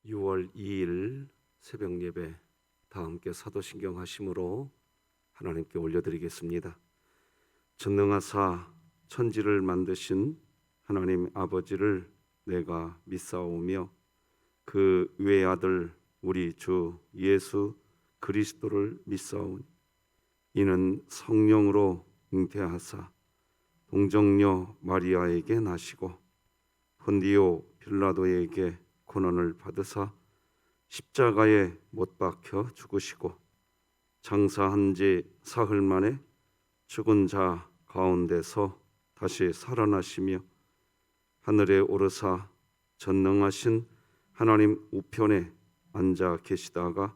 6월 2일 새벽 예배 다 함께 사도신경 하심으로 하나님께 올려드리겠습니다. 전능하사 천지를 만드신 하나님 아버지를 내가 믿사오며 그 외아들 우리 주 예수 그리스도를 믿사오니 이는 성령으로 잉태하사 동정녀 마리아에게 나시고 본디오 빌라도에게 고난을 받으사 십자가에 못 박혀 죽으시고 장사한 지 사흘 만에 죽은 자 가운데서 다시 살아나시며 하늘에 오르사 전능하신 하나님 우편에 앉아 계시다가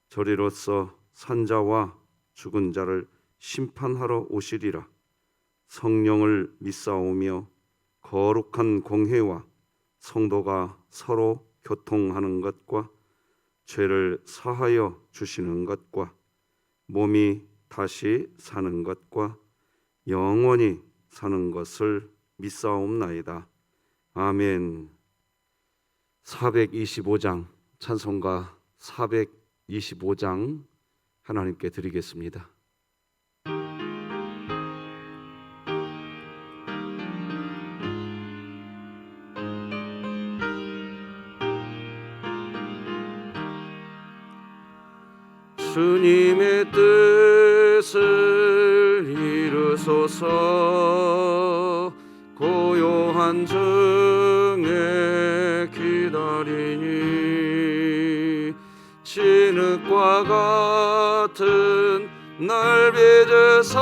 저리로서 산자와 죽은 자를 심판하러 오시리라. 성령을 믿사오며 거룩한 공회와 성도가 서로 교통하는 것과 죄를 사하여 주시는 것과 몸이 다시 사는 것과 영원히 사는 것을 믿사옵나이다. 아멘. 425장 찬송가 425장 하나님께 드리겠습니다. 주님의 뜻을 이루소서. 고요한 중에 기다리니 진흙과 같은 날 빚으사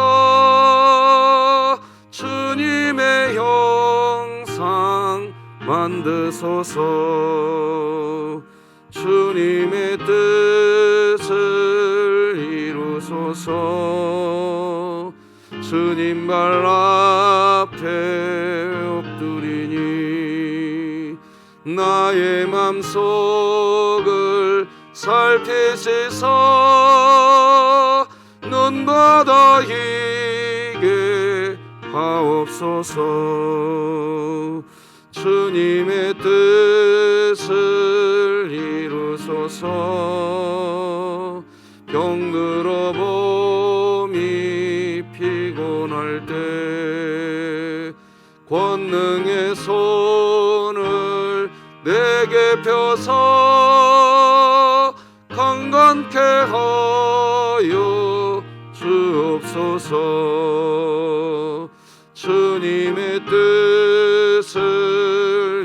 주님의 형상 만드소서. 주님의 뜻을 이루소서. 주님 발 앞에 엎드리니 나의 맘속을 살피시사 눈받아 희게 하옵소서. 주님의 뜻을 이루소서. 병들어 몸이 피곤할 때 권능의 손을 내게 펴서 강건케 하여 주옵소서. 주님의 뜻을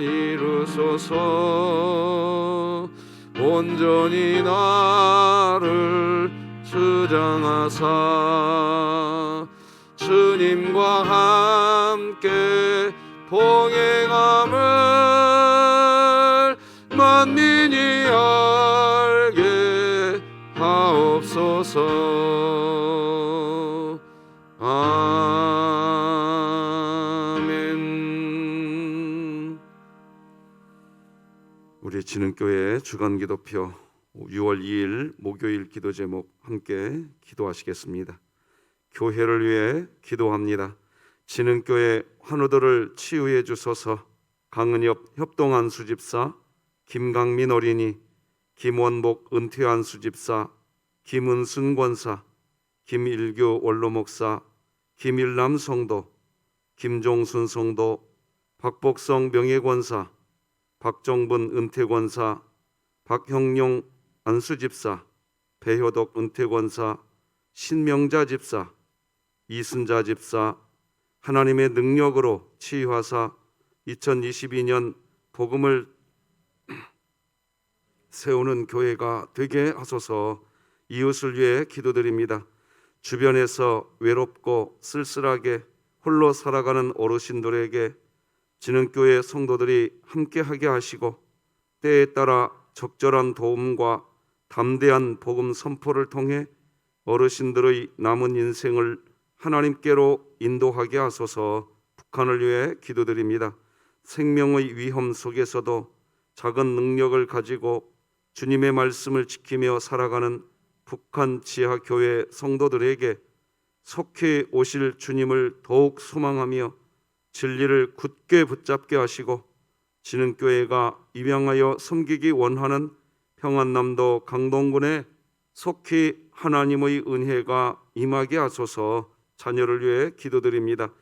이루소서. 온전히 나를 주장하사 주님과 함께 동행함을 만민이 알게 하옵소서. 아멘. 우리 진흥교회 주간기도표 6월 2일 목요일 기도 제목 함께 기도하시겠습니다. 교회를 위해 기도합니다. 진흥교회 환우들을 치유해 주소서. 강은엽 협동안 수집사, 김강민 어린이, 김원복 은퇴한 수집사, 김은순 권사, 김일규 원로목사, 김일남 성도, 김종순 성도, 박복성 명예권사, 박정분 은퇴권사, 박형용 안수집사, 배효덕 은퇴권사, 신명자 집사, 이순자 집사, 하나님의 능력으로 치유하사 2022년 복음을 세우는 교회가 되게 하소서. 이웃을 위해 기도드립니다. 주변에서 외롭고 쓸쓸하게 홀로 살아가는 어르신들에게 진흥교회 성도들이 함께하게 하시고 때에 따라 적절한 도움과 담대한 복음 선포를 통해 어르신들의 남은 인생을 하나님께로 인도하게 하소서. 북한을 위해 기도드립니다. 생명의 위험 속에서도 작은 능력을 가지고 주님의 말씀을 지키며 살아가는 북한 지하교회 성도들에게 속히 오실 주님을 더욱 소망하며 진리를 굳게 붙잡게 하시고 진흥교회가 입양하여 섬기기 원하는 평안남도 강동군에 속히 하나님의 은혜가 임하게 하소서. 자녀를 위해 기도드립니다.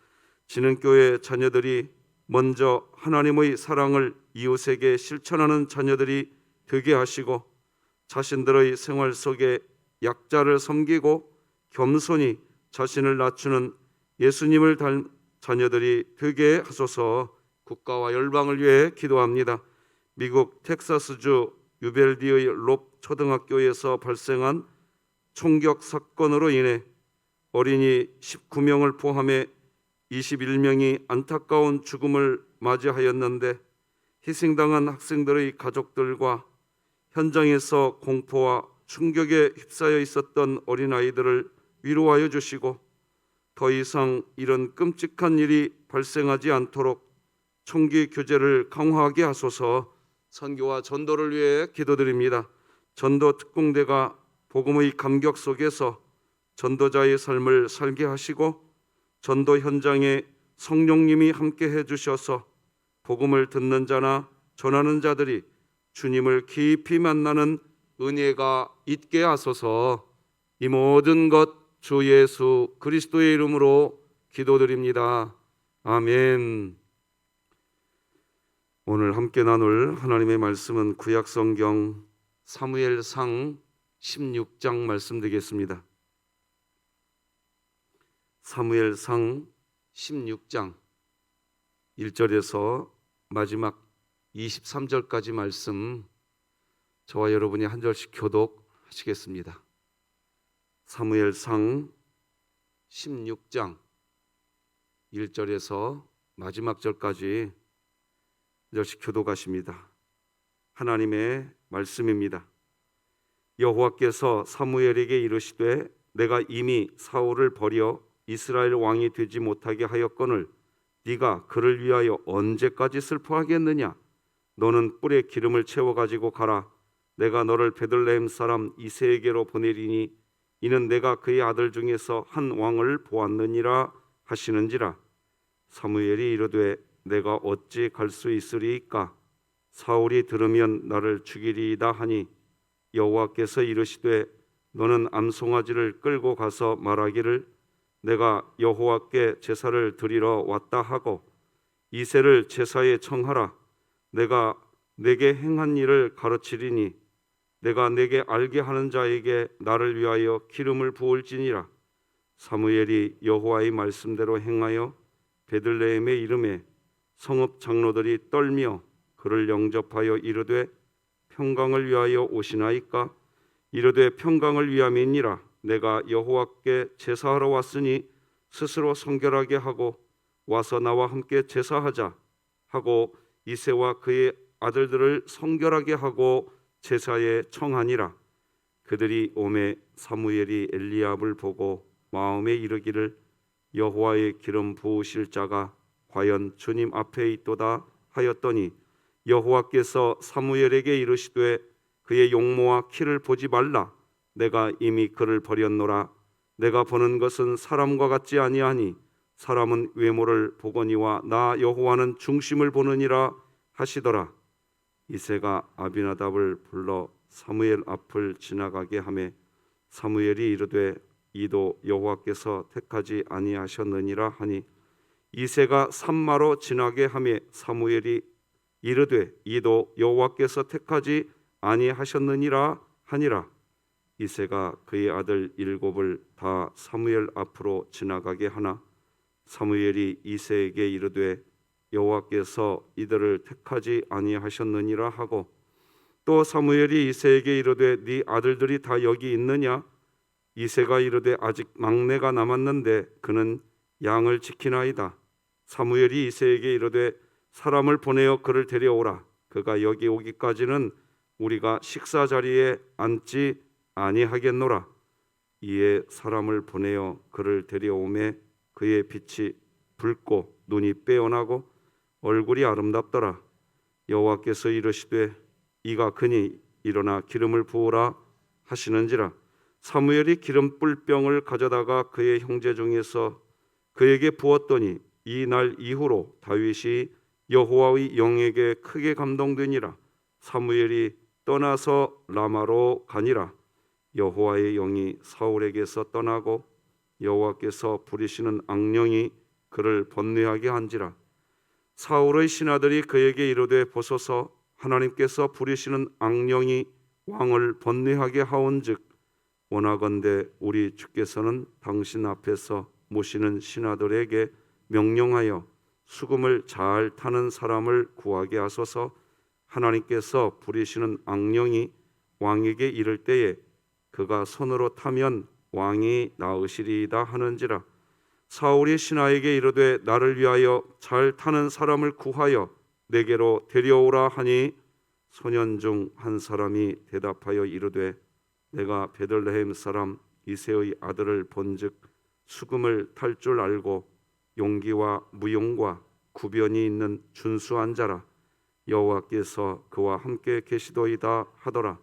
진흥교회 자녀들이 먼저 하나님의 사랑을 이웃에게 실천하는 자녀들이 되게 하시고, 자신들의 생활 속에 약자를 섬기고 겸손히 자신을 낮추는 예수님을 닮은 자녀들이 되게 하소서. 국가와 열방을 위해 기도합니다. 미국 텍사스주 유벨디의 롭 초등학교에서 발생한 총격 사건으로 인해 어린이 19명을 포함해 21명이 안타까운 죽음을 맞이하였는데, 희생당한 학생들의 가족들과 현장에서 공포와 충격에 휩싸여 있었던 어린아이들을 위로하여 주시고, 더 이상 이런 끔찍한 일이 발생하지 않도록 총기 규제를 강화하게 하소서. 선교와 전도를 위해 기도드립니다. 전도 특공대가 복음의 감격 속에서 전도자의 삶을 살게 하시고, 전도 현장에 성령님이 함께 해주셔서 복음을 듣는 자나 전하는 자들이 주님을 깊이 만나는 은혜가 있게 하소서. 이 모든 것 주 예수 그리스도의 이름으로 기도드립니다. 아멘. 오늘 함께 나눌 하나님의 말씀은 구약성경 사무엘상 16장 말씀 되겠습니다. 사무엘상 16장 1절에서 마지막 23절까지 말씀, 저와 여러분이 한 절씩 교독하시겠습니다. 사무엘상 16장 1절에서 마지막 절까지 한 절씩 교독하십니다. 하나님의 말씀입니다. 여호와께서 사무엘에게 이르시되 내가 이미 사울을 버려 이스라엘 왕이 되지 못하게 하였거늘 네가 그를 위하여 언제까지 슬퍼하겠느냐? 너는 뿔에 기름을 채워 가지고 가라. 내가 너를 베들레헴 사람 이새에게로 보내리니 이는 내가 그의 아들 중에서 한 왕을 보았느니라 하시는지라. 사무엘이 이르되 내가 어찌 갈 수 있으리이까? 사울이 들으면 나를 죽이리이다 하니 여호와께서 이르시되 너는 암송아지를 끌고 가서 말하기를 내가 여호와께 제사를 드리러 왔다 하고 이새를 제사에 청하라. 내가 내게 행한 일을 가르치리니 내가 내게 알게 하는 자에게 나를 위하여 기름을 부을지니라. 사무엘이 여호와의 말씀대로 행하여 베들레헴에 이름에 성읍 장로들이 떨며 그를 영접하여 이르되 평강을 위하여 오시나이까? 이르되 평강을 위함이니라. 내가 여호와께 제사하러 왔으니 스스로 성결하게 하고 와서 나와 함께 제사하자 하고 이새와 그의 아들들을 성결하게 하고 제사에 청하니라. 그들이 오매 사무엘이 엘리압을 보고 마음에 이르기를 여호와의 기름 부으실 자가 과연 주님 앞에 있도다 하였더니 여호와께서 사무엘에게 이르시되 그의 용모와 키를 보지 말라. 내가 이미 그를 버렸노라. 내가 보는 것은 사람과 같지 아니하니 사람은 외모를 보거니와 나 여호와는 중심을 보느니라 하시더라. 이새가 아비나답을 불러 사무엘 앞을 지나가게 하매 사무엘이 이르되 이도 여호와께서 택하지 아니하셨느니라 하니 이새가 산마로 지나게 하매 사무엘이 이르되 이도 여호와께서 택하지 아니하셨느니라 하니라. 이새가 그의 아들 7을 다 사무엘 앞으로 지나가게 하나 사무엘이 이새에게 이르되 여호와께서 이들을 택하지 아니하셨느니라 하고 또 사무엘이 이새에게 이르되 네 아들들이 다 여기 있느냐? 이새가 이르되 아직 막내가 남았는데 그는 양을 지키나이다. 사무엘이 이새에게 이르되 사람을 보내어 그를 데려오라. 그가 여기 오기까지는 우리가 식사 자리에 앉지 아니하겠노라. 이에 사람을 보내어 그를 데려오매 그의 빛이 붉고 눈이 빼어나고 얼굴이 아름답더라. 여호와께서 이르시되 이가 그니 일어나 기름을 부으라 하시는지라. 사무엘이 기름 뿔병을 가져다가 그의 형제 중에서 그에게 부었더니 이 날 이후로 다윗이 여호와의 영에게 크게 감동되니라. 사무엘이 떠나서 라마로 가니라. 여호와의 영이 사울에게서 떠나고 여호와께서 부리시는 악령이 그를 번뇌하게 한지라. 사울의 신하들이 그에게 이르되 보소서, 하나님께서 부리시는 악령이 왕을 번뇌하게 하온즉 원하건대 우리 주께서는 당신 앞에서 모시는 신하들에게 명령하여 수금을 잘 타는 사람을 구하게 하소서. 하나님께서 부리시는 악령이 왕에게 이를 때에 그가 손으로 타면 왕이 나으시리이다 하는지라. 사울이 신하에게 이르되 나를 위하여 잘 타는 사람을 구하여 내게로 데려오라 하니 소년 중 한 사람이 대답하여 이르되 내가 베들레헴 사람 이새의 아들을 본즉 수금을 탈 줄 알고 용기와 무용과 구변이 있는 준수한 자라. 여호와께서 그와 함께 계시도이다 하더라.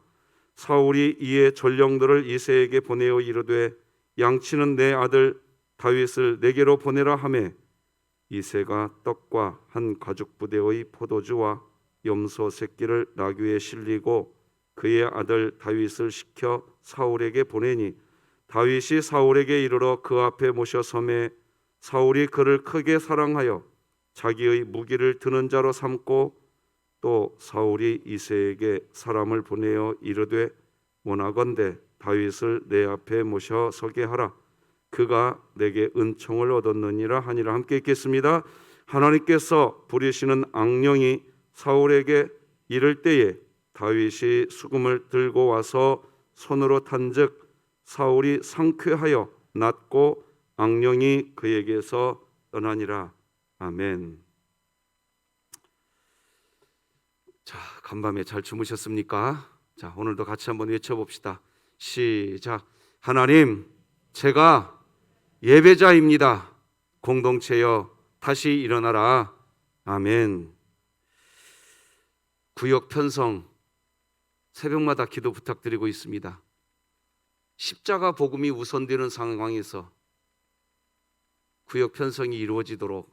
사울이 이에 전령들을 이새에게 보내어 이르되 양치는 내 아들 다윗을 내게로 보내라 하매 이새가 떡과 한 가죽 부대의 포도주와 염소 새끼를 나귀에 실리고 그의 아들 다윗을 시켜 사울에게 보내니 다윗이 사울에게 이르러 그 앞에 모셔섬에 사울이 그를 크게 사랑하여 자기의 무기를 드는 자로 삼고 또 사울이 이새에게 사람을 보내어 이르되 원하건대 다윗을 내 앞에 모셔 서게 하라. 그가 내게 은총을 얻었느니라 하니라. 함께 읽겠습니다. 하나님께서 부리시는 악령이 사울에게 이를 때에 다윗이 수금을 들고 와서 손으로 탄즉 사울이 상쾌하여 낫고 악령이 그에게서 떠나니라. 아멘. 자, 간밤에 잘 주무셨습니까? 자, 오늘도 같이 한번 외쳐봅시다. 시작. 하나님, 제가 예배자입니다. 공동체여 다시 일어나라. 아멘. 구역 편성 새벽마다 기도 부탁드리고 있습니다. 십자가 복음이 우선되는 상황에서 구역 편성이 이루어지도록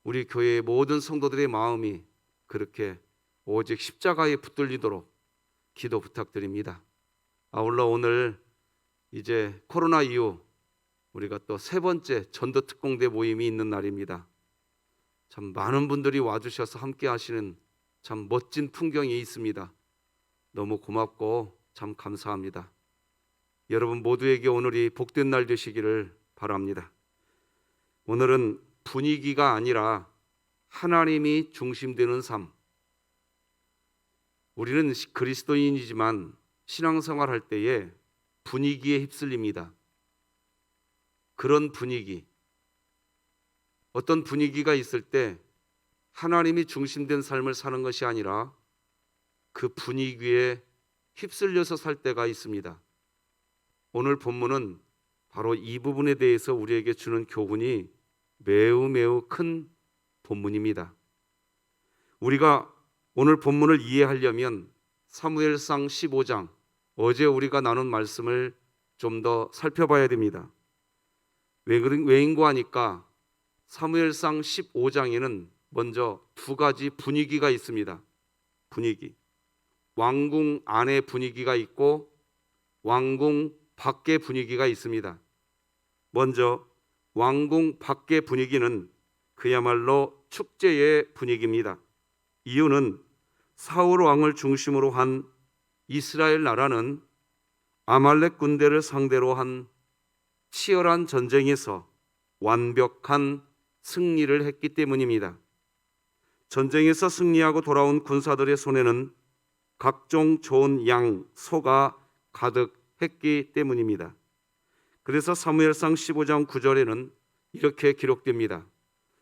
우리 교회의 모든 성도들의 마음이 그렇게 오직 십자가에 붙들리도록 기도 부탁드립니다. 아울러 오늘 이제 코로나 이후 우리가 또 세 번째 전도특공대 모임이 있는 날입니다. 참 많은 분들이 와주셔서 함께 하시는 참 멋진 풍경이 있습니다. 너무 고맙고 참 감사합니다. 여러분 모두에게 오늘이 복된 날 되시기를 바랍니다. 오늘은 분위기가 아니라 하나님이 중심되는 삶. 우리는 그리스도인이지만 신앙생활 할 때에 분위기에 휩쓸립니다. 그런 분위기, 어떤 분위기가 있을 때 하나님이 중심된 삶을 사는 것이 아니라 그 분위기에 휩쓸려서 살 때가 있습니다. 오늘 본문은 바로 이 부분에 대해서 우리에게 주는 교훈이 매우 큰 본문입니다. 우리가 오늘 본문을 이해하려면 사무엘상 15장, 어제 우리가 나눈 말씀을 좀 더 살펴봐야 됩니다. 왜인고 하니까 사무엘상 15장에는 먼저 두 가지 분위기가 있습니다. 분위기. 왕궁 안의 분위기가 있고 왕궁 밖의 분위기가 있습니다. 먼저 왕궁 밖의 분위기는 그야말로 축제의 분위기입니다. 이유는 사울 왕을 중심으로 한 이스라엘 나라는 아말렉 군대를 상대로 한 치열한 전쟁에서 완벽한 승리를 했기 때문입니다. 전쟁에서 승리하고 돌아온 군사들의 손에는 각종 좋은 양, 소가 가득했기 때문입니다. 그래서 사무엘상 15장 9절에는 이렇게 기록됩니다.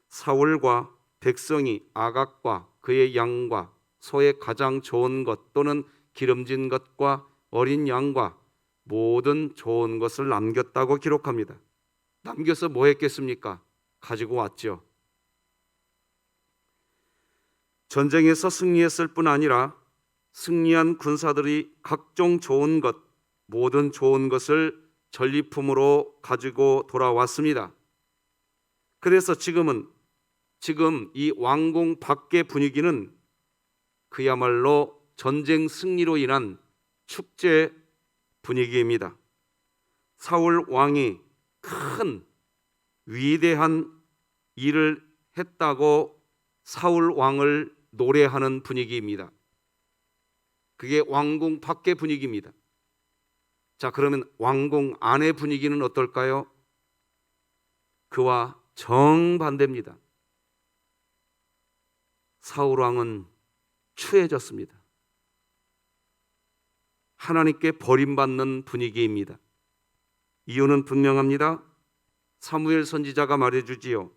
사울과 백성이 아각과 그의 양과 소의 가장 좋은 것 또는 기름진 것과 어린 양과 모든 좋은 것을 남겼다고 기록합니다. 남겨서 뭐 했겠습니까? 가지고 왔죠. 전쟁에서 승리했을 뿐 아니라 승리한 군사들이 각종 좋은 것, 모든 좋은 것을 전리품으로 가지고 돌아왔습니다. 그래서 지금은 지금 이 왕궁 밖의 분위기는 그야말로 전쟁 승리로 인한 축제 분위기입니다. 사울 왕이 큰 위대한 일을 했다고 사울 왕을 노래하는 분위기입니다. 그게 왕궁 밖의 분위기입니다. 자, 그러면 왕궁 안의 분위기는 어떨까요? 그와 정반대입니다. 사울 왕은 추해졌습니다. 하나님께 버림받는 분위기입니다. 이유는 분명합니다. 사무엘 선지자가 말해주지요.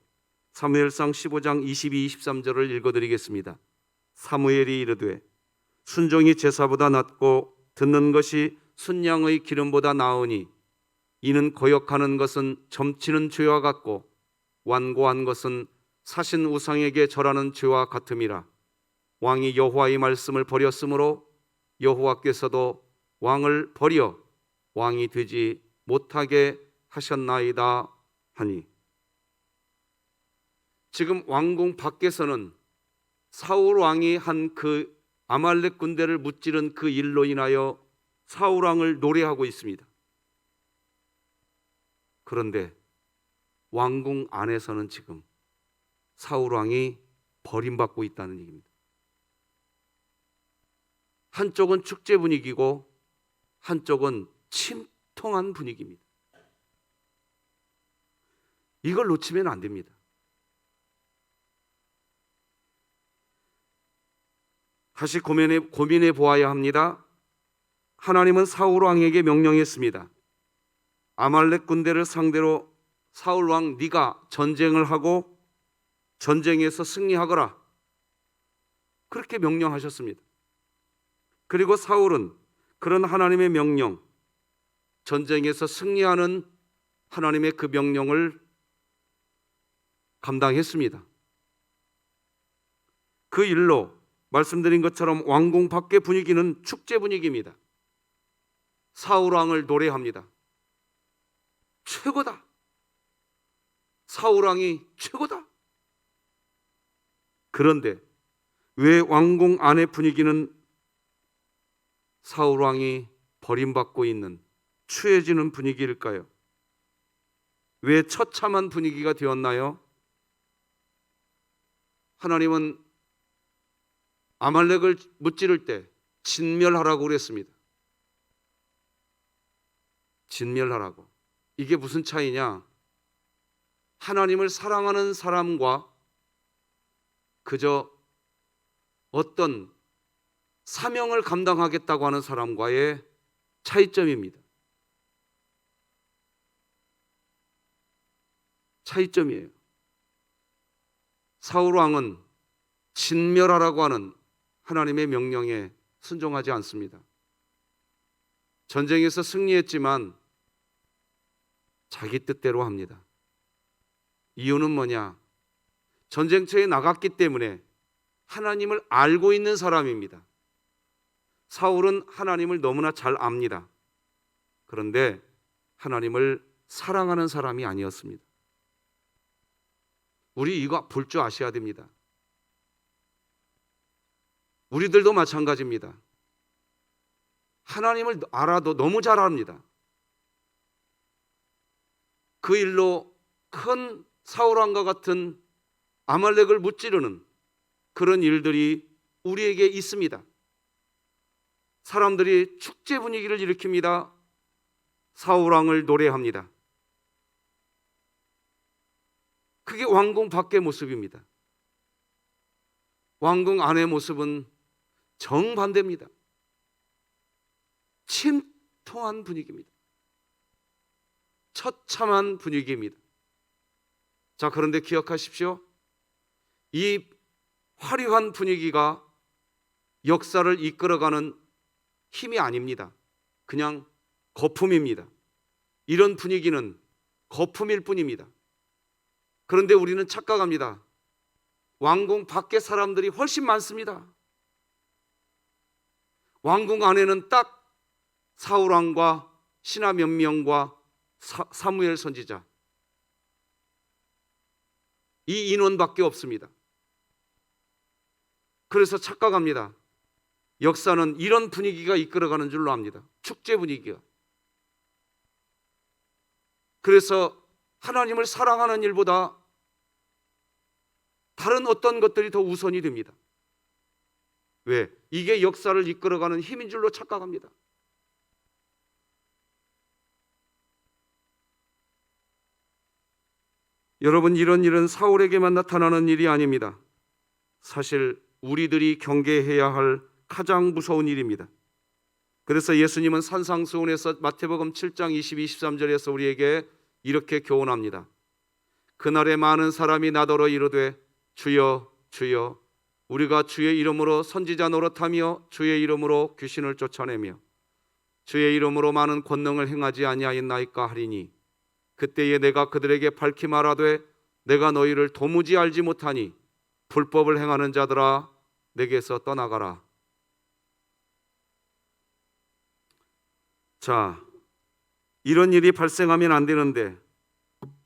사무엘상 15장 22, 23절을 읽어드리겠습니다. 사무엘이 이르되 순종이 제사보다 낫고 듣는 것이 순양의 기름보다 나으니 이는 거역하는 것은 점치는 죄와 같고 완고한 것은 사신 우상에게 절하는 죄와 같음이라. 왕이 여호와의 말씀을 버렸으므로 여호와께서도 왕을 버려 왕이 되지 못하게 하셨나이다 하니. 지금 왕궁 밖에서는 사울 왕이 한 그 아말렉 군대를 무찌른 그 일로 인하여 사울 왕을 노래하고 있습니다. 그런데 왕궁 안에서는 지금 사울 왕이 버림받고 있다는 얘기입니다. 한쪽은 축제 분위기고 한쪽은 침통한 분위기입니다. 이걸 놓치면 안 됩니다. 다시 고민해 보아야 합니다. 하나님은 사울 왕에게 명령했습니다. 아말렉 군대를 상대로 사울 왕 네가 전쟁을 하고 전쟁에서 승리하거라. 그렇게 명령하셨습니다. 그리고 사울은 그런 하나님의 명령, 전쟁에서 승리하는 하나님의 그 명령을 감당했습니다. 그 일로 말씀드린 것처럼 왕궁 밖의 분위기는 축제 분위기입니다. 사울 왕을 노래합니다. 최고다. 사울 왕이 최고다. 그런데 왜 왕궁 안의 분위기는 사울 왕이 버림받고 있는 추해지는 분위기일까요? 왜 처참한 분위기가 되었나요? 하나님은 아말렉을 무찌를 때 진멸하라고 그랬습니다. 진멸하라고. 이게 무슨 차이냐? 하나님을 사랑하는 사람과 그저 어떤 사명을 감당하겠다고 하는 사람과의 차이점입니다. 차이점이에요. 사울 왕은 진멸하라고 하는 하나님의 명령에 순종하지 않습니다. 전쟁에서 승리했지만 자기 뜻대로 합니다. 이유는 뭐냐? 전쟁터에 나갔기 때문에 하나님을 알고 있는 사람입니다. 사울은 하나님을 너무나 잘 압니다. 그런데 하나님을 사랑하는 사람이 아니었습니다. 우리 이거 볼 줄 아셔야 됩니다. 우리들도 마찬가지입니다. 하나님을 알아도 너무 잘 압니다. 그 일로 큰 사울왕과 같은 아말렉을 무찌르는 그런 일들이 우리에게 있습니다. 사람들이 축제 분위기를 일으킵니다. 사울왕을 노래합니다. 그게 왕궁 밖의 모습입니다. 왕궁 안의 모습은 정반대입니다. 침통한 분위기입니다. 처참한 분위기입니다. 자, 그런데 기억하십시오. 이 화려한 분위기가 역사를 이끌어가는 힘이 아닙니다. 그냥 거품입니다. 이런 분위기는 거품일 뿐입니다. 그런데 우리는 착각합니다. 왕궁 밖에 사람들이 훨씬 많습니다. 왕궁 안에는 딱 사울 왕과 신하 몇 명과 사무엘 선지자, 이 인원밖에 없습니다. 그래서 착각합니다. 역사는 이런 분위기가 이끌어가는 줄로 압니다. 축제 분위기가. 그래서 하나님을 사랑하는 일보다 다른 어떤 것들이 더 우선이 됩니다. 왜? 이게 역사를 이끌어가는 힘인 줄로 착각합니다. 여러분, 이런 일은 사울에게만 나타나는 일이 아닙니다. 사실 우리들이 경계해야 할 가장 무서운 일입니다. 그래서 예수님은 산상수훈에서 마태복음 7장 22, 23절에서 우리에게 이렇게 교훈합니다. 그날에 많은 사람이 나더러 이르되 주여 주여 우리가 주의 이름으로 선지자 노릇하며 주의 이름으로 귀신을 쫓아내며 주의 이름으로 많은 권능을 행하지 아니하였나이까 하리니 그때에 내가 그들에게 밝히 말하되 내가 너희를 도무지 알지 못하니 불법을 행하는 자들아 내게서 떠나가라. 자, 이런 일이 발생하면 안 되는데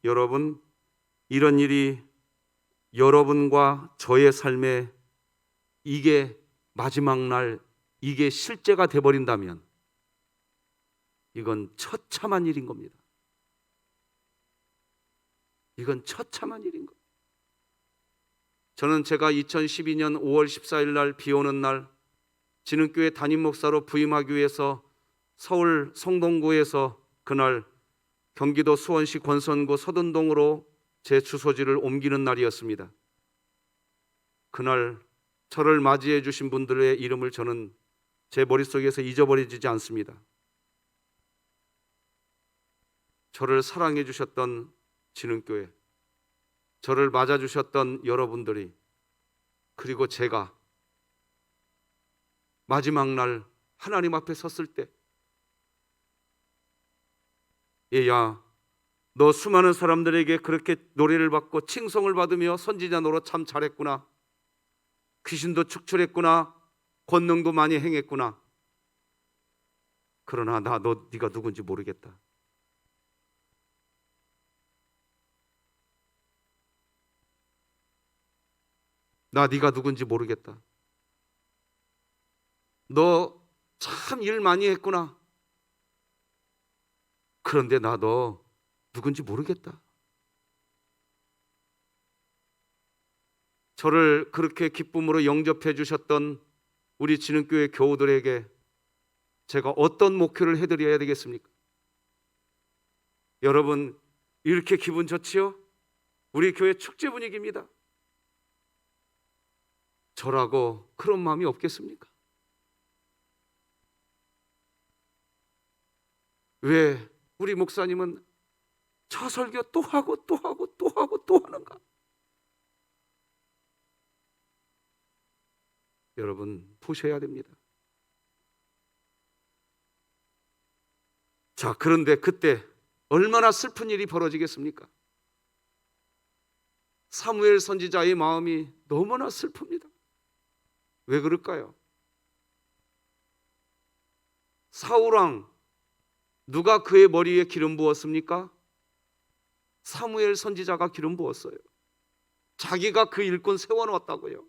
여러분, 이런 일이 여러분과 저의 삶에 이게 마지막 날 이게 실제가 돼버린다면 이건 처참한 일인 겁니다. 이건 처참한 일인 겁니다. 저는 제가 2012년 5월 14일 날 비 오는 날 진흥교회 담임 목사로 부임하기 위해서 서울 성동구에서 그날 경기도 수원시 권선구 서든동으로 제 주소지를 옮기는 날이었습니다. 그날 저를 맞이해 주신 분들의 이름을 저는 제 머릿속에서 잊어버리지 않습니다. 저를 사랑해 주셨던 진흥교회, 저를 맞아주셨던 여러분들이, 그리고 제가 마지막 날 하나님 앞에 섰을 때 얘야 너 수많은 사람들에게 그렇게 노래를 받고 칭송을 받으며 선지자 노릇 참 잘했구나. 귀신도 축출했구나. 권능도 많이 행했구나. 그러나 네가 누군지 모르겠다. 네가 누군지 모르겠다. 너 참 일 많이 했구나. 그런데 너 누군지 모르겠다. 저를 그렇게 기쁨으로 영접해 주셨던 우리 진흥교회 교우들에게 제가 어떤 목회를 해드려야 되겠습니까? 여러분, 이렇게 기분 좋지요? 우리 교회 축제 분위기입니다. 저라고 그런 마음이 없겠습니까? 왜 우리 목사님은 저 설교 또 하고 또 하고 또 하고 또 하는가? 여러분 보셔야 됩니다. 자, 그런데 그때 얼마나 슬픈 일이 벌어지겠습니까? 사무엘 선지자의 마음이 너무나 슬픕니다. 왜 그럴까요? 사울왕 누가 그의 머리에 기름 부었습니까? 사무엘 선지자가 기름 부었어요. 자기가 그 일꾼 세워놓았다고요.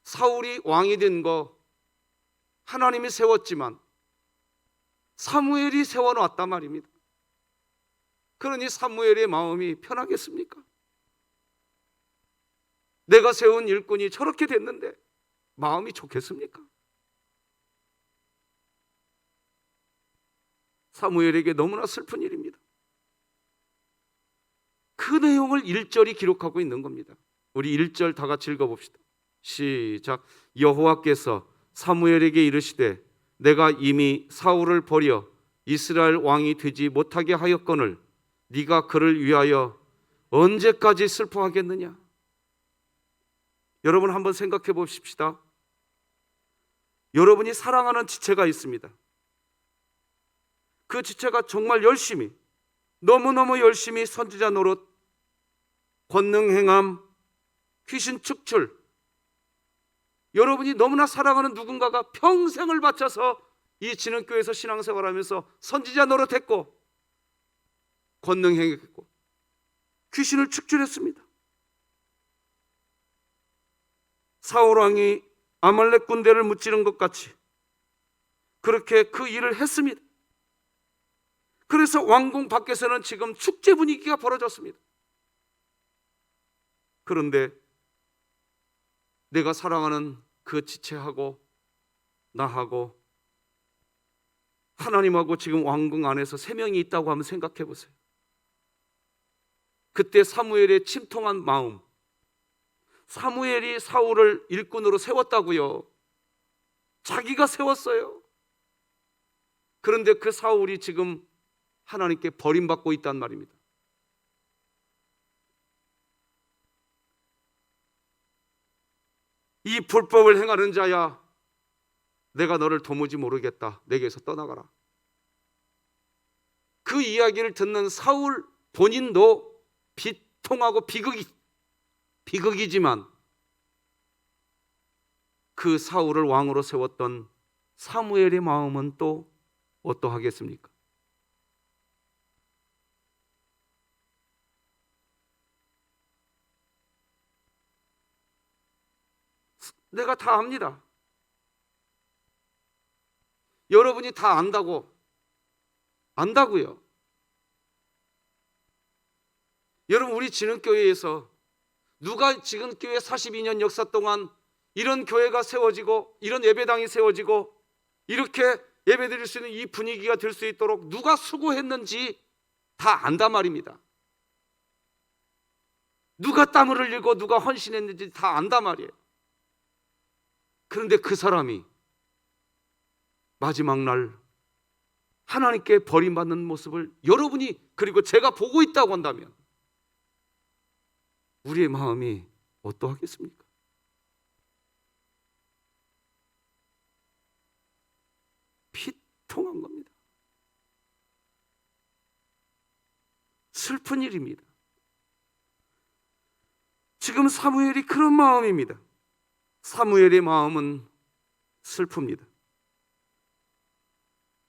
사울이 왕이 된 거 하나님이 세웠지만 사무엘이 세워놓았단 말입니다. 그러니 사무엘의 마음이 편하겠습니까? 내가 세운 일꾼이 저렇게 됐는데 마음이 좋겠습니까? 사무엘에게 너무나 슬픈 일입니다. 그 내용을 1절이 기록하고 있는 겁니다. 우리 1절 다 같이 읽어봅시다. 시작. 여호와께서 사무엘에게 이르시되 내가 이미 사울을 버려 이스라엘 왕이 되지 못하게 하였거늘 네가 그를 위하여 언제까지 슬퍼하겠느냐? 여러분 한번 생각해 보십시다. 여러분이 사랑하는 지체가 있습니다. 그 지체가 정말 열심히, 너무너무 열심히 선지자 노릇, 권능 행함, 귀신 축출, 여러분이 너무나 사랑하는 누군가가 평생을 바쳐서 이 진흥교회에서 신앙생활하면서 선지자 노릇했고 권능 행했고 귀신을 축출했습니다. 사울 왕이 아말렉 군대를 무찌른 것 같이 그렇게 그 일을 했습니다. 그래서 왕궁 밖에서는 지금 축제 분위기가 벌어졌습니다. 그런데 내가 사랑하는 그 지체하고 나하고 하나님하고 지금 왕궁 안에서 3명이 있다고 한번 생각해 보세요. 그때 사무엘의 침통한 마음, 사무엘이 사울을 일꾼으로 세웠다고요. 자기가 세웠어요. 그런데 그 사울이 지금 하나님께 버림받고 있단 말입니다. 이 불법을 행하는 자야, 내가 너를 도무지 모르겠다. 내게서 떠나가라. 그 이야기를 듣는 사울 본인도 비통하고 비극이지만 그 사울을 왕으로 세웠던 사무엘의 마음은 또 어떠하겠습니까? 내가 다 압니다. 여러분이 다 안다고요. 여러분, 우리 진흥교회에서 누가 진흥교회 42년 역사 동안 이런 교회가 세워지고 이런 예배당이 세워지고 이렇게 예배드릴 수 있는 이 분위기가 될 수 있도록 누가 수고했는지 다 안단 말입니다. 누가 땀을 흘리고 누가 헌신했는지 다 안단 말이에요. 그런데 그 사람이 마지막 날 하나님께 버림받는 모습을 여러분이 그리고 제가 보고 있다고 한다면 우리의 마음이 어떠하겠습니까? 비통한 겁니다. 슬픈 일입니다. 지금 사무엘이 그런 마음입니다. 사무엘의 마음은 슬픕니다.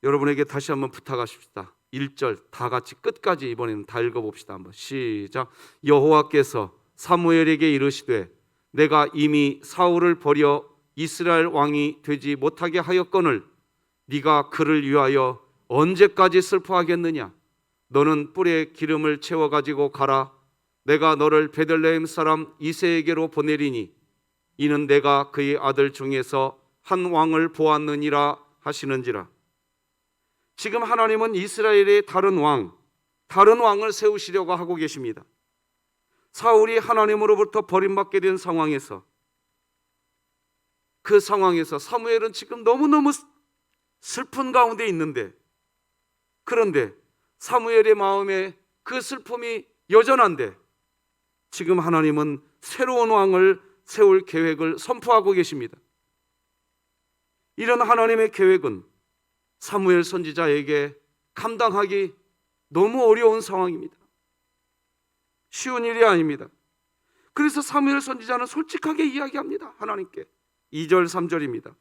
여러분에게 다시 한번 부탁하십시다. 1절 다 같이 끝까지 이번에는 다 읽어봅시다. 한번 시작. 여호와께서 사무엘에게 이르시되 내가 이미 사울을 버려 이스라엘 왕이 되지 못하게 하였거늘 네가 그를 위하여 언제까지 슬퍼하겠느냐? 너는 뿔에 기름을 채워가지고 가라. 내가 너를 베들레헴 사람 이새에게로 보내리니 이는 내가 그의 아들 중에서 한 왕을 보았느니라 하시는지라. 지금 하나님은 이스라엘의 다른 왕을 세우시려고 하고 계십니다. 사울이 하나님으로부터 버림받게 된 상황에서 그 상황에서 사무엘은 지금 너무너무 슬픈 가운데 있는데 그런데 사무엘의 마음에 그 슬픔이 여전한데 지금 하나님은 새로운 왕을 세울 계획을 선포하고 계십니다. 이런 하나님의 계획은 사무엘 선지자에게 감당하기 너무 어려운 상황입니다. 쉬운 일이 아닙니다. 그래서 사무엘 선지자는 솔직하게 이야기합니다. 하나님께 2절 3절입니다.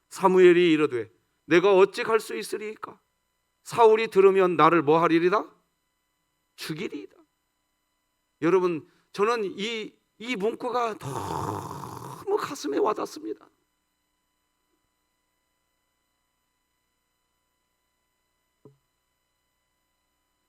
사무엘이 이르되 내가 어찌 갈 수 있으리이까? 사울이 들으면 나를 뭐 하리이다? 죽이리이다. 여러분, 저는 이 문구가 너무 가슴에 와닿습니다.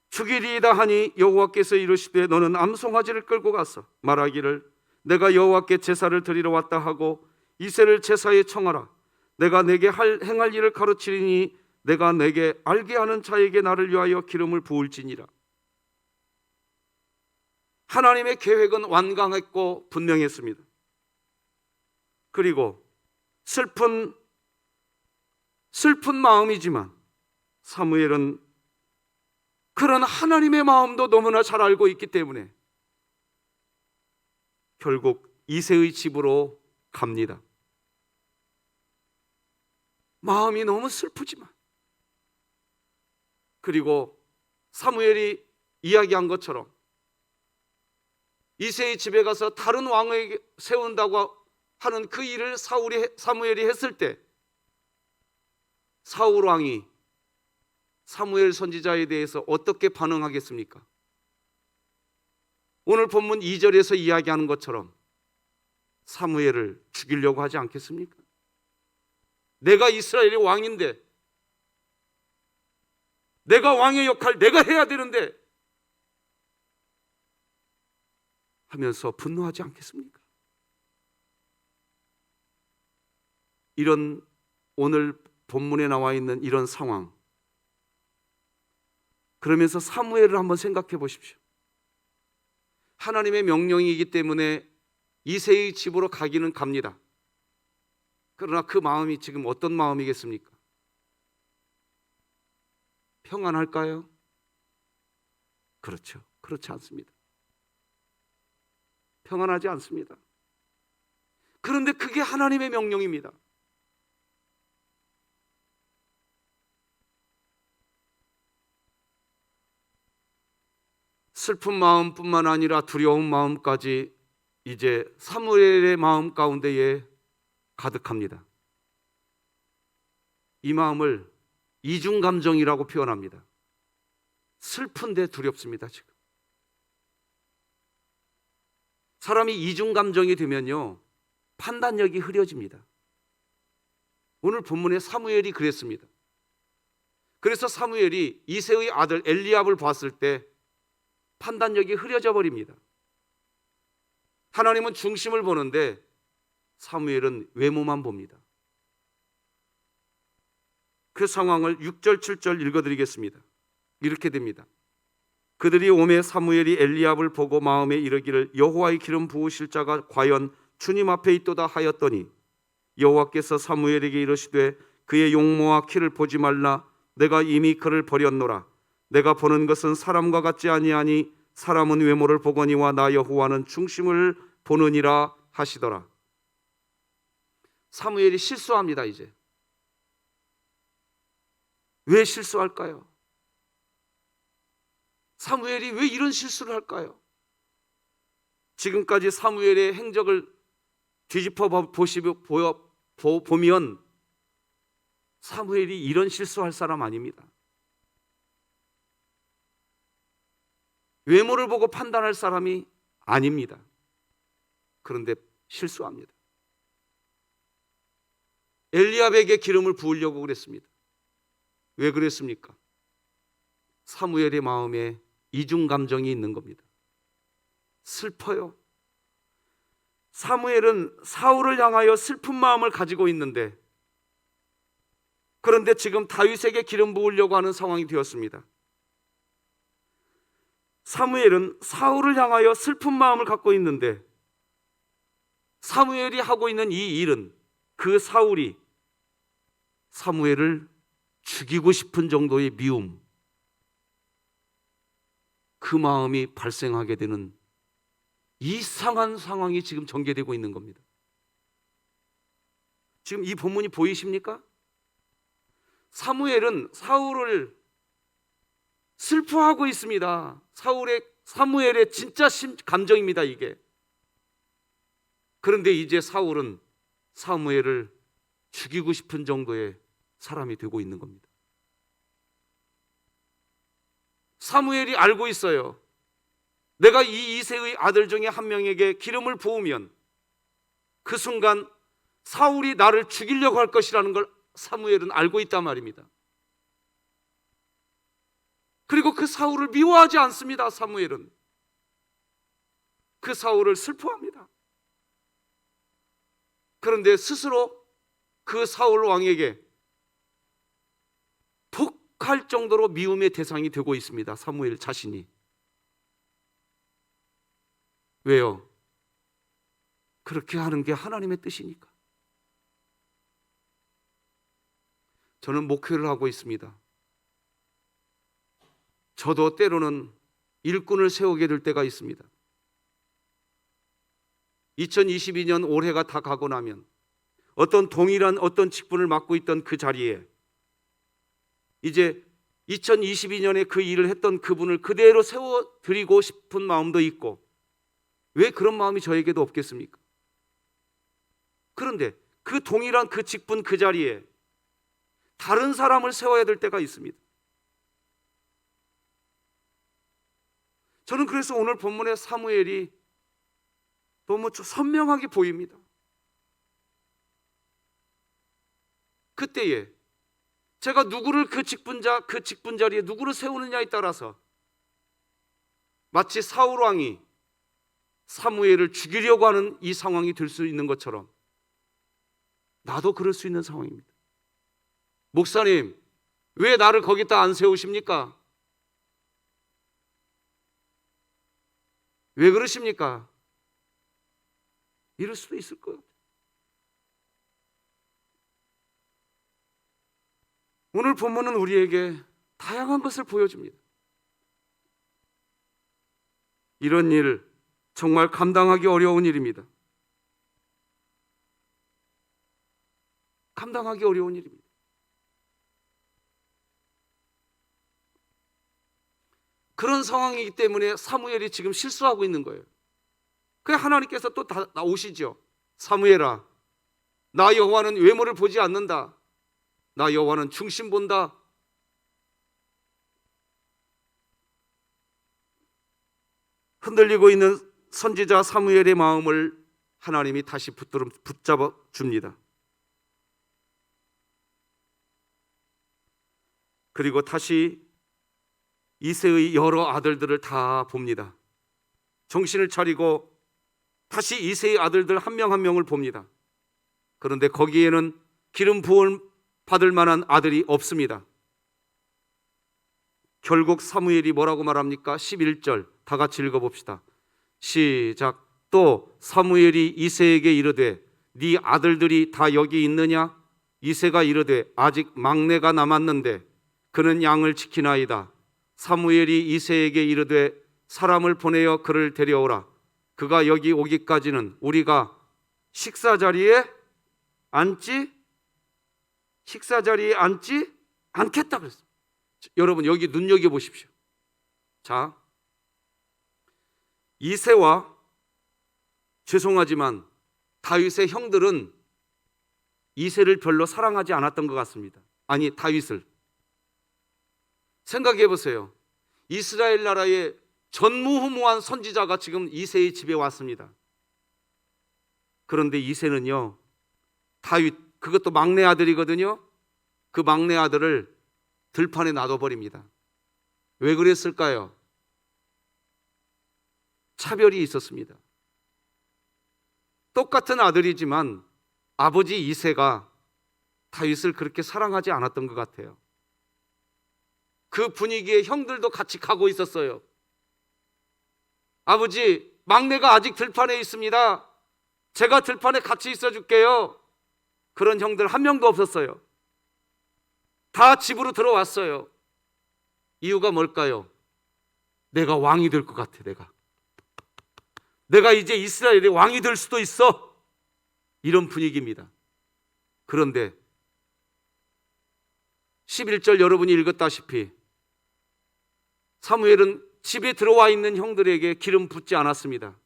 죽이리이다 하니 여호와께서 이르시되 너는 암송아지를 끌고 가서 말하기를 내가 여호와께 제사를 드리러 왔다 하고 이새를 제사에 청하라. 내가 내게 행할 일을 가르치리니 내가 내게 알게 하는 자에게 나를 위하여 기름을 부을지니라. 하나님의 계획은 완강했고 분명했습니다. 그리고 슬픈 마음이지만 사무엘은 그런 하나님의 마음도 너무나 잘 알고 있기 때문에 결국 이새의 집으로 갑니다. 마음이 너무 슬프지만 그리고 사무엘이 이야기한 것처럼 이새의 집에 가서 다른 왕에게 세운다고 하는 그 일을 사무엘이 했을 때 사울 왕이 사무엘 선지자에 대해서 어떻게 반응하겠습니까? 오늘 본문 2절에서 이야기하는 것처럼 사무엘을 죽이려고 하지 않겠습니까? 내가 이스라엘의 왕인데, 내가 왕의 역할 내가 해야 되는데 하면서 분노하지 않겠습니까? 이런 오늘 본문에 나와 있는 이런 상황, 그러면서 사무엘을 한번 생각해 보십시오. 하나님의 명령이기 때문에 이새의 집으로 가기는 갑니다. 그러나 그 마음이 지금 어떤 마음이겠습니까? 평안할까요? 그렇죠. 그렇지 않습니다. 평안하지 않습니다. 그런데 그게 하나님의 명령입니다. 슬픈 마음뿐만 아니라 두려운 마음까지 이제 사무엘의 마음 가운데에 가득합니다. 이 마음을 이중 감정이라고 표현합니다. 슬픈데 두렵습니다. 지금 사람이 이중 감정이 되면요, 판단력이 흐려집니다. 오늘 본문에 사무엘이 그랬습니다. 그래서 사무엘이 이새의 아들 엘리압을 봤을 때 판단력이 흐려져 버립니다. 하나님은 중심을 보는데 사무엘은 외모만 봅니다. 그 상황을 6절 7절 읽어드리겠습니다. 이렇게 됩니다. 그들이 오매 사무엘이 엘리압을 보고 마음에 이르기를 여호와의 기름 부으실 자가 과연 주님 앞에 있도다 하였더니 여호와께서 사무엘에게 이르시되 그의 용모와 키를 보지 말라. 내가 이미 그를 버렸노라. 내가 보는 것은 사람과 같지 아니하니 사람은 외모를 보거니와 나 여호와는 중심을 보느니라 하시더라. 사무엘이 실수합니다. 이제 왜 실수할까요? 사무엘이 왜 이런 실수를 할까요? 지금까지 사무엘의 행적을 뒤집어 보면 사무엘이 이런 실수할 사람 아닙니다. 외모를 보고 판단할 사람이 아닙니다. 그런데 실수합니다. 엘리압에게 기름을 부으려고 그랬습니다. 왜 그랬습니까? 사무엘의 마음에 이중 감정이 있는 겁니다. 슬퍼요. 사무엘은 사울을 향하여 슬픈 마음을 가지고 있는데, 그런데 지금 다윗에게 기름 부으려고 하는 상황이 되었습니다. 사무엘은 사울을 향하여 슬픈 마음을 갖고 있는데, 사무엘이 하고 있는 이 일은 그 사울이 사무엘을 죽이고 싶은 정도의 미움, 그 마음이 발생하게 되는 이상한 상황이 지금 전개되고 있는 겁니다. 지금 이 본문이 보이십니까? 사무엘은 사울을 슬퍼하고 있습니다. 사무엘의 진짜 감정입니다, 이게. 그런데 이제 사울은 사무엘을 죽이고 싶은 정도의 사람이 되고 있는 겁니다. 사무엘이 알고 있어요. 내가 이 이새의 아들 중에 한 명에게 기름을 부으면 그 순간 사울이 나를 죽이려고 할 것이라는 걸 사무엘은 알고 있단 말입니다. 그리고 그 사울을 미워하지 않습니다. 사무엘은 그 사울을 슬퍼합니다. 그런데 스스로 그 사울 왕에게 독할 정도로 미움의 대상이 되고 있습니다. 사무엘 자신이. 왜요? 그렇게 하는 게 하나님의 뜻이니까. 저는 목회를 하고 있습니다. 저도 때로는 일꾼을 세우게 될 때가 있습니다. 2022년 올해가 다 가고 나면 어떤 동일한 어떤 직분을 맡고 있던 그 자리에 이제 2022년에 그 일을 했던 그분을 그대로 세워드리고 싶은 마음도 있고, 왜 그런 마음이 저에게도 없겠습니까? 그런데 그 동일한 그 직분 그 자리에 다른 사람을 세워야 될 때가 있습니다. 저는 그래서 오늘 본문의 사무엘이 너무 선명하게 보입니다. 그때에 제가 누구를 그 직분 자리에 누구를 세우느냐에 따라서 마치 사울 왕이 사무엘을 죽이려고 하는 이 상황이 될 수 있는 것처럼 나도 그럴 수 있는 상황입니다. 목사님, 왜 나를 거기다 안 세우십니까? 왜 그러십니까? 이럴 수도 있을 거예요. 오늘 본문은 우리에게 다양한 것을 보여줍니다. 이런 일 정말 감당하기 어려운 일입니다. 감당하기 어려운 일입니다. 그런 상황이기 때문에 사무엘이 지금 실수하고 있는 거예요. 그래서 하나님께서 또 나오시죠. 사무엘아, 나 여호와는 외모를 보지 않는다. 나 여호와는 중심 본다. 흔들리고 있는 선지자 사무엘의 마음을 하나님이 다시 붙잡아 줍니다. 그리고 다시 이새의 여러 아들들을 다 봅니다. 정신을 차리고 다시 이새의 아들들 한 명 한 명을 봅니다. 그런데 거기에는 기름 부음 받을 만한 아들이 없습니다. 결국 사무엘이 뭐라고 말합니까? 11절 다 같이 읽어봅시다. 시작. 또 사무엘이 이새에게 이르되 네 아들들이 다 여기 있느냐? 이새가 이르되 아직 막내가 남았는데 그는 양을 지키나이다. 사무엘이 이새에게 이르되 사람을 보내어 그를 데려오라. 그가 여기 오기까지는 우리가 식사 자리에 앉지 않겠다 그랬어요. 여러분 여기 눈여겨보십시오. 자, 이새와 죄송하지만 다윗의 형들은 이새를 별로 사랑하지 않았던 것 같습니다. 아니, 다윗을 생각해 보세요. 이스라엘 나라의 전무후무한 선지자가 지금 이새의 집에 왔습니다. 그런데 이새는요, 다윗, 그것도 막내 아들이거든요. 그 막내 아들을 들판에 놔둬버립니다. 왜 그랬을까요? 차별이 있었습니다. 똑같은 아들이지만 아버지 이새가 다윗을 그렇게 사랑하지 않았던 것 같아요. 그 분위기에 형들도 같이 가고 있었어요. 아버지, 막내가 아직 들판에 있습니다. 제가 들판에 같이 있어 줄게요. 그런 형들 한 명도 없었어요. 다 집으로 들어왔어요. 이유가 뭘까요? 내가 왕이 될 것 같아. 내가 이제 이스라엘의 왕이 될 수도 있어. 이런 분위기입니다. 그런데 11절 여러분이 읽었다시피 사무엘은 집에 들어와 있는 형들에게 기름 붓지 않았습니다.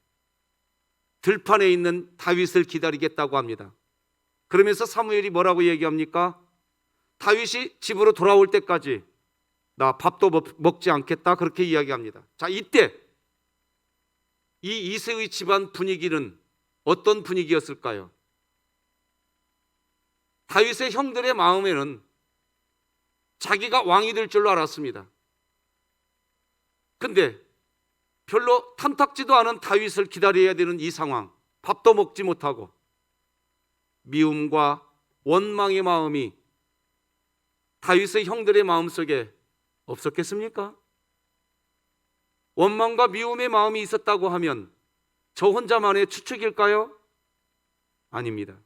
들판에 있는 다윗을 기다리겠다고 합니다. 그러면서 사무엘이 뭐라고 얘기합니까? 다윗이 집으로 돌아올 때까지 나 밥도 먹지 않겠다, 그렇게 이야기합니다. 자, 이때 이 이새의 집안 분위기는 어떤 분위기였을까요? 다윗의 형들의 마음에는 자기가 왕이 될 줄로 알았습니다. 근데 별로 탐탁지도 않은 다윗을 기다려야 되는 이 상황, 밥도 먹지 못하고 미움과 원망의 마음이 다윗의 형들의 마음속에 없었겠습니까? 원망과 미움의 마음이 있었다고 하면 저 혼자만의 추측일까요? 아닙니다.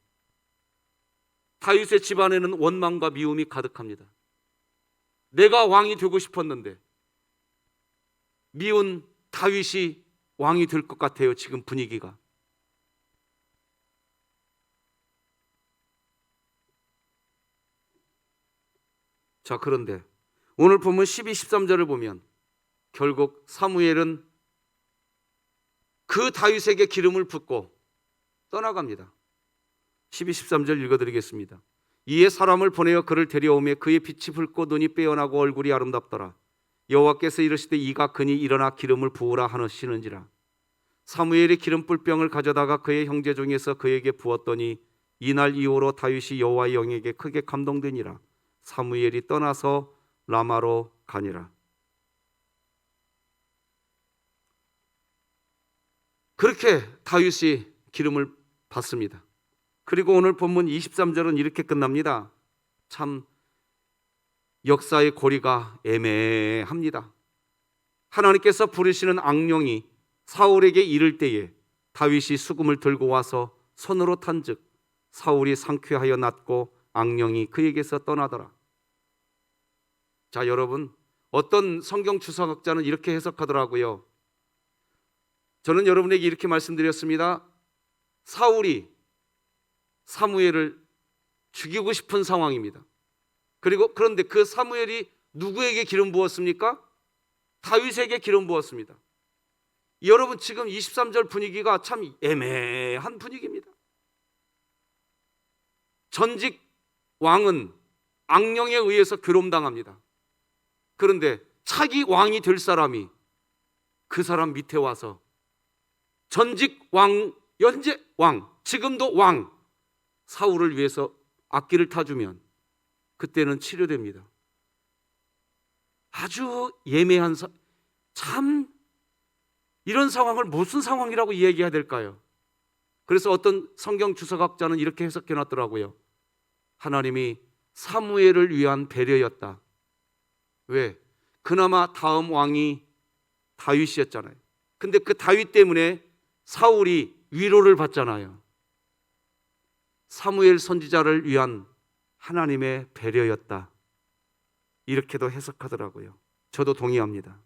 다윗의 집안에는 원망과 미움이 가득합니다. 내가 왕이 되고 싶었는데 미운 다윗이 왕이 될 것 같아요. 지금 분위기가. 자, 그런데 오늘 보면 12, 13절을 보면 결국 사무엘은 그 다윗에게 기름을 붓고 떠나갑니다. 12, 13절 읽어드리겠습니다. 이에 사람을 보내어 그를 데려오매 그의 빛이 붉고 눈이 빼어나고 얼굴이 아름답더라. 여호와께서 이르시되 이가 그니 일어나 기름을 부으라 하시는지라. 사무엘이 기름 뿔병을 가져다가 그의 형제 중에서 그에게 부었더니 이날 이후로 다윗이 여호와의 영에게 크게 감동되니라. 사무엘이 떠나서 라마로 가니라. 그렇게 다윗이 기름을 받습니다. 그리고 오늘 본문 23절은 이렇게 끝납니다. 참 역사의 고리가 애매합니다. 하나님께서 부르시는 악령이 사울에게 이를 때에 다윗이 수금을 들고 와서 손으로 탄즉 사울이 상쾌하여 낫고 악령이 그에게서 떠나더라. 자, 여러분, 어떤 성경 주석학자는 이렇게 해석하더라고요. 저는 여러분에게 이렇게 말씀드렸습니다. 사울이 사무엘을 죽이고 싶은 상황입니다. 그런데 그 사무엘이 누구에게 기름 부었습니까? 다윗에게 기름 부었습니다. 여러분, 지금 23절 분위기가 참 애매한 분위기입니다. 전직 왕은 악령에 의해서 괴롭당합니다. 그런데 차기 왕이 될 사람이 그 사람 밑에 와서 전직 왕, 현재 왕, 지금도 왕 사울을 위해서 악기를 타주면 그때는 치료됩니다. 아주 예매한 참 이런 상황을 무슨 상황이라고 이야기해야 될까요? 그래서 어떤 성경 주석학자는 이렇게 해석해 놨더라고요. 하나님이 사무엘을 위한 배려였다. 왜? 그나마 다음 왕이 다윗이었잖아요. 근데 그 다윗 때문에 사울이 위로를 받잖아요. 사무엘 선지자를 위한 하나님의 배려였다. 이렇게도 해석하더라고요. 저도 동의합니다.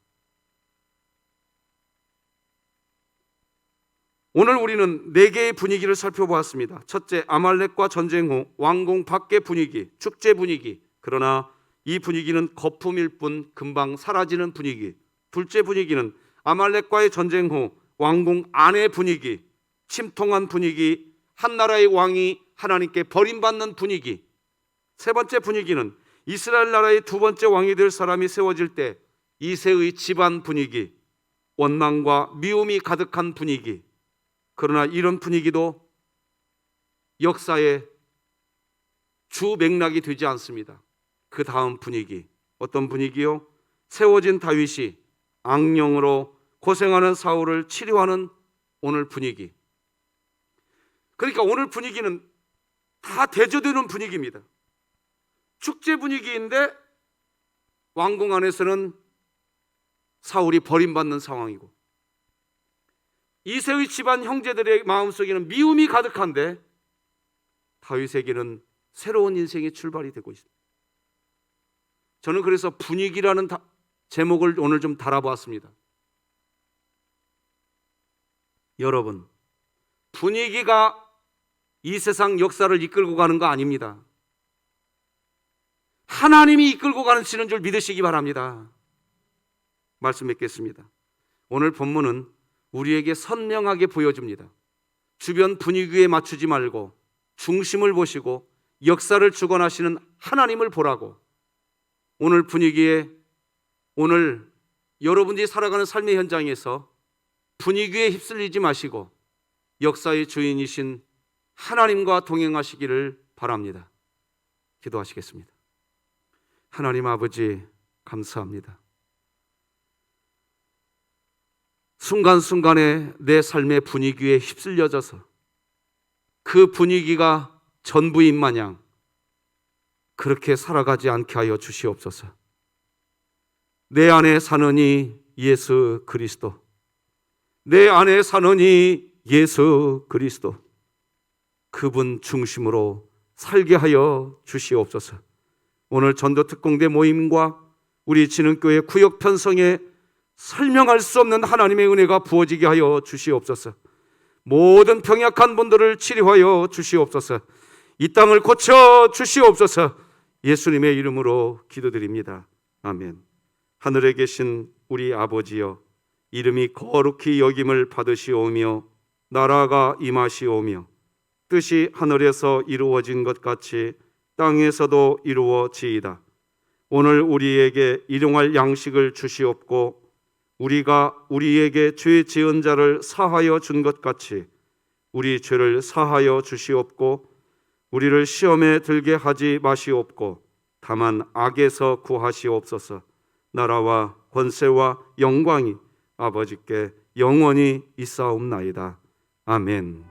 오늘 우리는 4개의 분위기를 살펴보았습니다. 첫째, 아말렉과 전쟁 후 왕궁 밖의 분위기, 축제 분위기. 그러나 이 분위기는 거품일 뿐 금방 사라지는 분위기. 둘째 분위기는 아말렉과의 전쟁 후 왕궁 안의 분위기, 침통한 분위기, 한 나라의 왕이 하나님께 버림받는 분위기. 세 번째 분위기는 이스라엘 나라의 두 번째 왕이 될 사람이 세워질 때 이새의 집안 분위기, 원망과 미움이 가득한 분위기. 그러나 이런 분위기도 역사의 주 맥락이 되지 않습니다. 그 다음 분위기, 어떤 분위기요? 세워진 다윗이 악령으로 고생하는 사울을 치료하는 오늘 분위기. 그러니까 오늘 분위기는 다 대조되는 분위기입니다. 축제 분위기인데 왕궁 안에서는 사울이 버림받는 상황이고, 이새의 집안 형제들의 마음속에는 미움이 가득한데 다윗에게는 새로운 인생의 출발이 되고 있습니다. 저는 그래서 분위기라는 제목을 오늘 좀 달아보았습니다. 여러분, 분위기가 이 세상 역사를 이끌고 가는 거 아닙니다. 하나님이 이끌고 가시는 줄 믿으시기 바랍니다. 말씀 맺겠습니다. 오늘 본문은 우리에게 선명하게 보여줍니다. 주변 분위기에 맞추지 말고 중심을 보시고 역사를 주관하시는 하나님을 보라고. 오늘 분위기에, 오늘 여러분들이 살아가는 삶의 현장에서 분위기에 휩쓸리지 마시고 역사의 주인이신 하나님과 동행하시기를 바랍니다. 기도하시겠습니다. 하나님 아버지, 감사합니다. 순간순간에 내 삶의 분위기에 휩쓸려져서 그 분위기가 전부인 마냥 그렇게 살아가지 않게 하여 주시옵소서. 내 안에 사는 이 예수 그리스도, 내 안에 사는 이 예수 그리스도, 그분 중심으로 살게 하여 주시옵소서. 오늘 전도특공대 모임과 우리 진흥교회 구역 편성에 설명할 수 없는 하나님의 은혜가 부어지게 하여 주시옵소서. 모든 병약한 분들을 치료하여 주시옵소서. 이 땅을 고쳐 주시옵소서. 예수님의 이름으로 기도드립니다. 아멘. 하늘에 계신 우리 아버지여, 이름이 거룩히 여김을 받으시오며 나라가 임하시오며 뜻이 하늘에서 이루어진 것 같이 땅에서도 이루어지이다. 오늘 우리에게 일용할 양식을 주시옵고 우리가 우리에게 죄 지은 자를 사하여 준 것 같이 우리 죄를 사하여 주시옵고 우리를 시험에 들게 하지 마시옵고 다만 악에서 구하시옵소서. 나라와 권세와 영광이 아버지께 영원히 있사옵나이다. 아멘.